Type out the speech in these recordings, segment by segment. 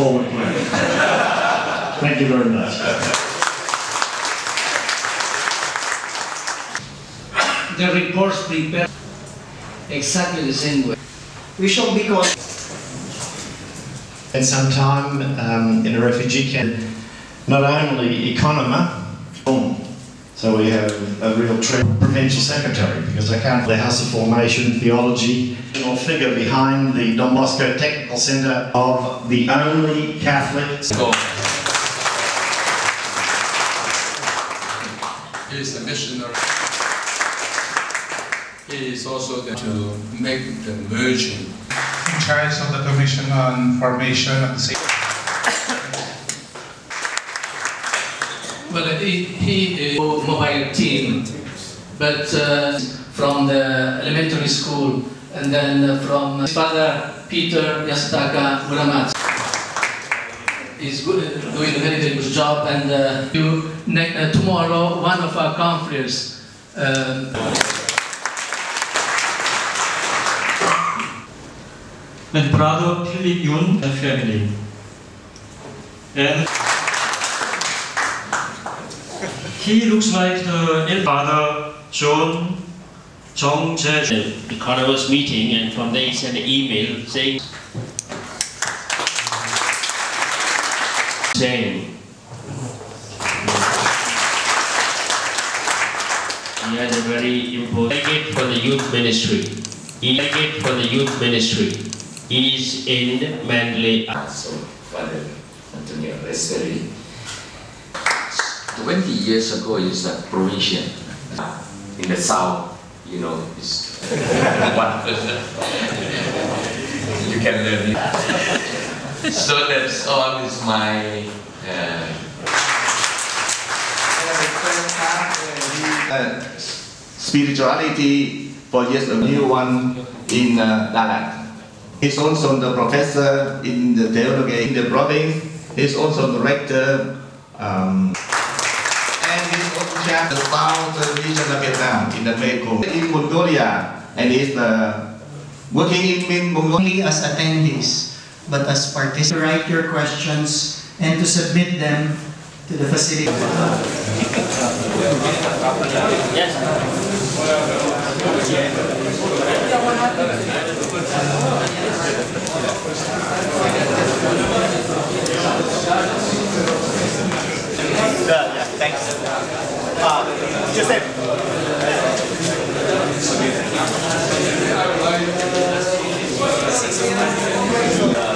forward plan. Thank you very much. The reports prepared exactly the same way. We shall be called. Spent some time in a refugee camp, not only economer, so we have a real provincial secretary, because I can't the House of Formation, Theology, or figure behind the Don Bosco Technical Centre of the only Catholic. He is a missionary. He is also there to make the merging. In charge of the Commission on Formation of the State. Well, he is a mobile team, but from the elementary school, and then from his father, Peter Yasutaka Muramatsu. He's doing a very, very good job, and tomorrow, one of our conferences. And brother Philip Yun and family. And he looks like the father John Jong Jae. Economist meeting, and from there he sent an email saying he had a very important delegate for the youth ministry. Delegate for the youth ministry. Is in Manly. So, Father Antonio Reseri, 20 years ago, is a provincial in the south. You know, it's 1%. You can learn it. So that's all is my. Spirituality for just a new one in Dalat. He's also the professor in the theology in the province. He's also the rector, and he's also chair the South region of Vietnam in the Mekong. In Mongolia, and he's working in Mongolia Only as attendees, but as participants. To write your questions and to submit them to the facility. Yeah, thanks. Joseph.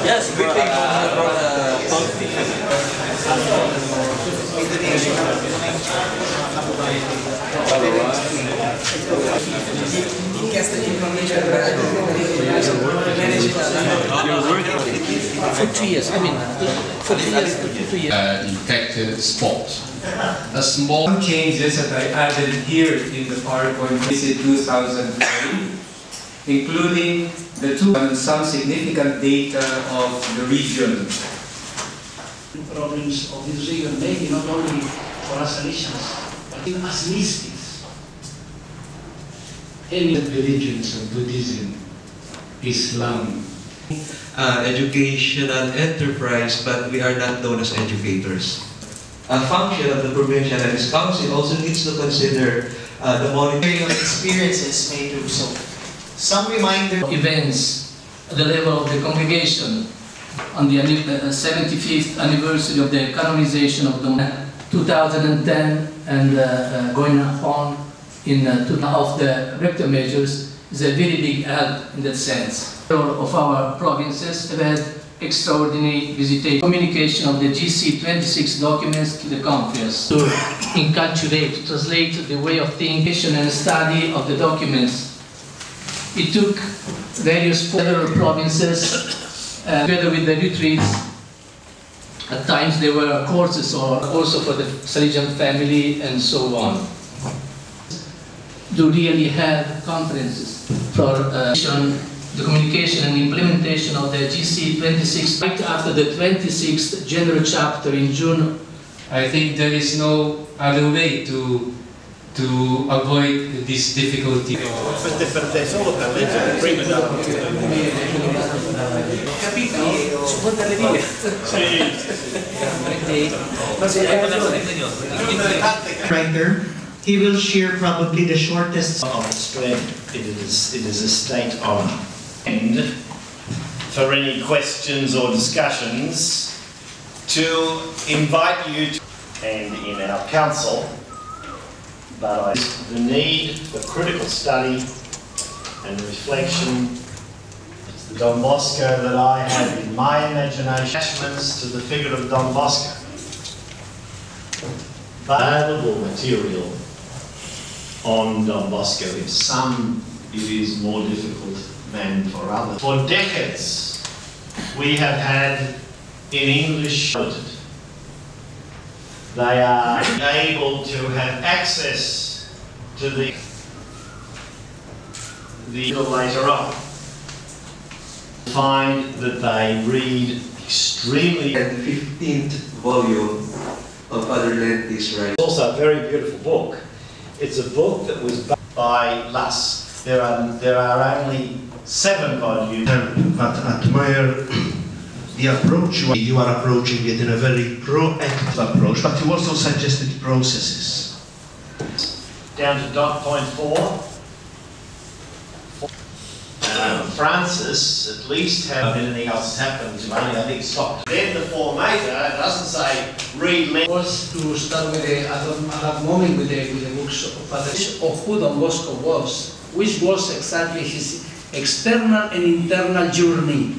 Yes, greeting from For 2 years, I mean, for 2 years, 2 years. Infected spot. A small changes that I added here in the PowerPoint visit 2003, including the some significant data of the region. Problems of this region, maybe not only for us Salesians, but even as mystics. Any religions of Buddhism, Islam. Educational enterprise, but we are not known as educators. A function of the Provincial Health Council also needs to consider the monitoring of experiences may do so. Some reminder Events at the level of the congregation on the 75th anniversary of the canonization of the 2010 and going on in of the rector measures is a very big help in that sense. Of our provinces have had extraordinary visitation, communication of the GC26 documents to the conference, to enculturate, to translate the way of thinking and study of the documents. It took various federal provinces together with the retreats. At times there were courses or also for the Salesian family and so on. To really have conferences for the communication and implementation of the GC26 right after the 26th General Chapter in June. I think there is no other way to to avoid this difficulty. Writer, he will share probably the shortest of Australia. It is a state honour. And for any questions or discussions, to invite you to, and in our council, but the need for critical study and reflection. It's the Don Bosco that I have in my imagination, attachments to the figure of Don Bosco. Valuable material on Don Bosco. In some, it is more difficult than for others. For decades, we have had in English, they are able to have access to the later on. Find that they read extremely. And the 15th volume of Other Lentis, right? It's also a very beautiful book. It's a book that was by Luss. There are only 7 volumes. But admire the approach you are approaching it in a very proactive approach, but you also suggested processes. Down to dot point 4. Francis at least had anything else happened to me, I think stopped. Then the formator doesn't say read was to start with at moment with the books of who Don Bosco was, which was exactly his external and internal journey.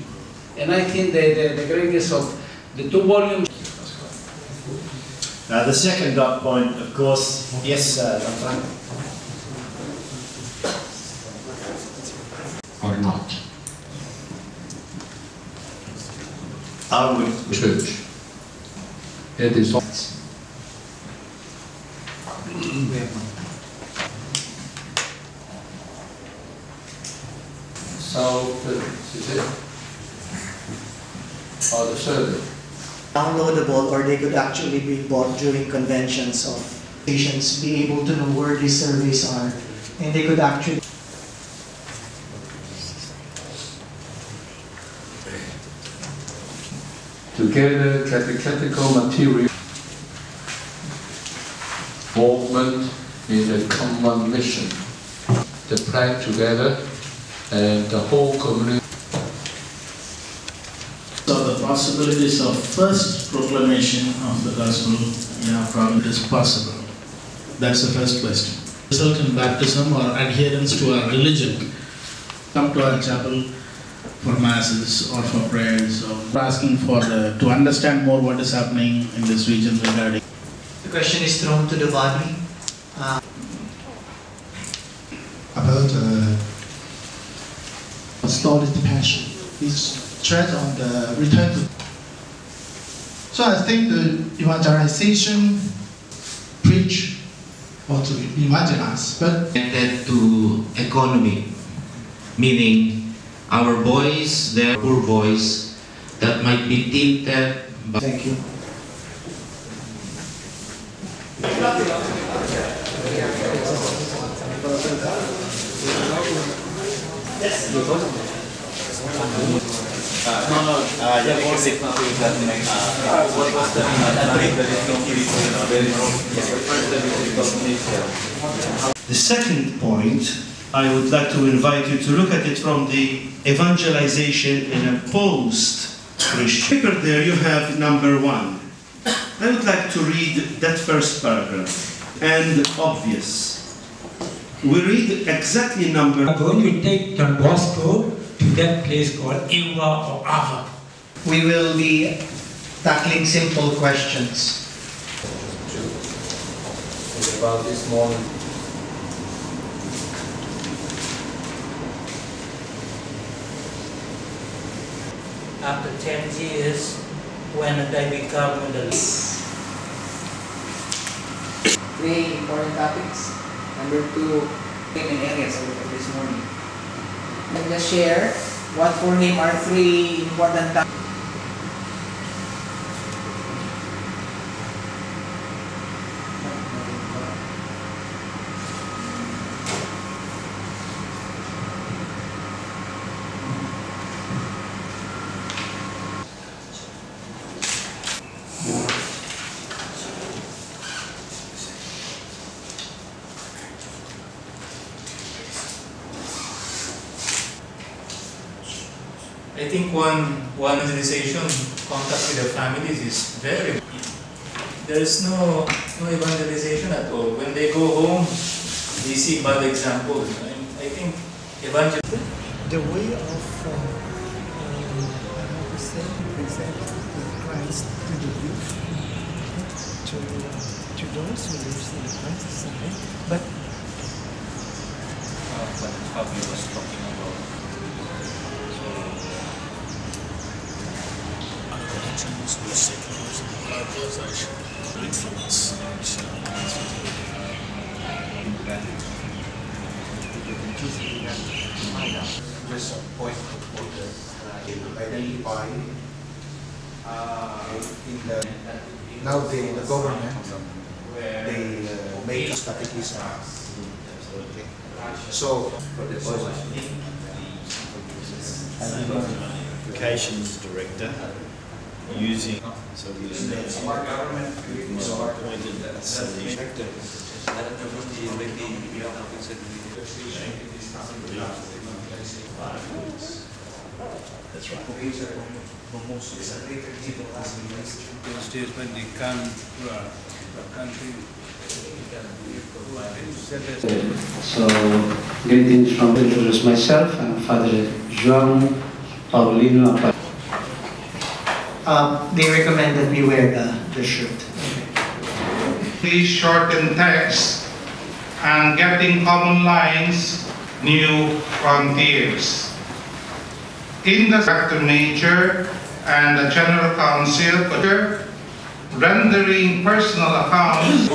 And I think the greatness of the 2 volumes. The second dot point, of course, yes, Dr. Or not? I would church. It is. So, is it? Or the survey? Downloadable, or they could actually be bought during conventions of patients, be able to know where these surveys are, and they could actually. Together, catechetical material, movement in a common mission, to pray together, and the whole community. So the possibilities of first proclamation of the gospel in our province is possible. That's the first question. Result in baptism or adherence to our religion. Come to our chapel for masses or for prayers, or asking for to understand more what is happening in this region regarding. The question is thrown to the body. About started the passion. It's tread on the return to. So I think the evangelization, preach, or to evangelize, but Connected to economy, meaning our boys, their poor boys, that might be tinted. Thank you. The second point, I would like to invite you to look at it from the evangelization in a post-Christian. Paper there you have number 1. I would like to read that first paragraph. And obvious. We read exactly number. I'm going to take Don Bosco to that place called Ewa or Ava. We will be tackling simple questions. About this morning. After 10 years, when I become the Three important topics. Number 2, in areas of this morning. And just share what for him are 3 important topics. I think one evangelization contact with the families is very. There is no evangelization at all. When they go home, they see bad examples. I think evangelism. The way of present Christ to the youth, to those who live in the countryside, but what Fabio was talking about. Another teachings with secularism, those are influence. Just a point of order. Identify in the now the government they make catechism. Okay. So Communications director using so we smart government was appointed as the That's right. Those days when they come to our country. So, greetings from introduce myself. I'm Father João Paulino. They recommend that we wear the shirt. These shortened texts and getting common lines, new frontiers. In the Director Major and the General Council, rendering personal accounts.